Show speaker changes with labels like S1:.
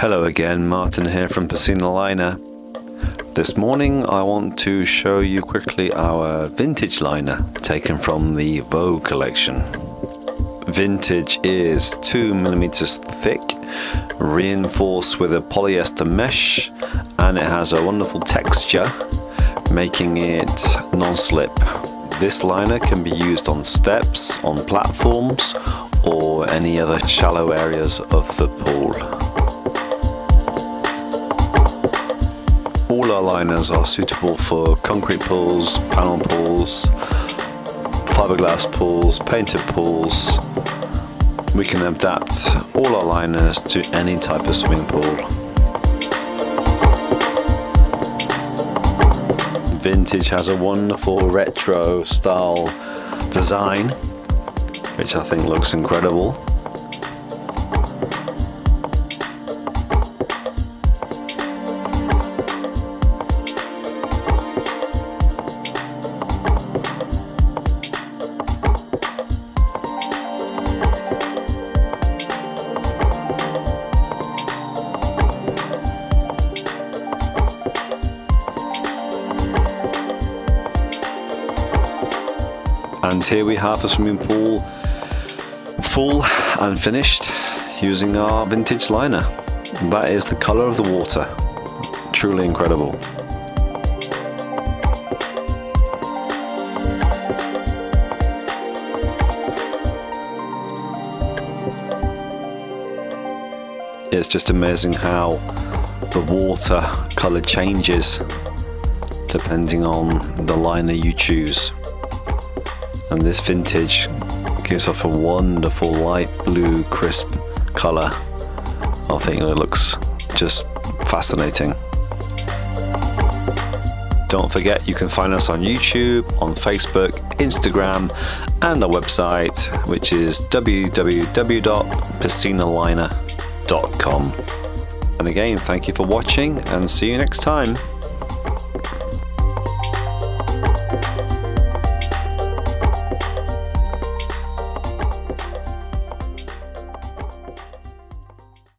S1: Hello again, Martin here from Piscina Liner. This morning I want to show you quickly our vintage liner taken from the VOGUE collection. Vintage is 2mm thick, reinforced with a polyester mesh, and it has a wonderful texture, making it non-slip. This liner can be used on steps, on platforms, or any other shallow areas of the pool. All our liners are suitable for concrete pools, panel pools, fiberglass pools, painted pools. We can adapt all our liners to any type of swimming pool. Vintage has a wonderful retro style design, which I think looks incredible. And here we have the swimming pool full and finished using our vintage liner. That is the colour of the water. Truly incredible. It's just amazing how the water colour changes depending on the liner you choose. And this vintage gives off a wonderful light blue crisp colour. I think it looks just fascinating. Don't forget, you can find us on YouTube, on Facebook, Instagram, and our website, which is www.piscinaliner.com. And again, thank you for watching, and see you next time.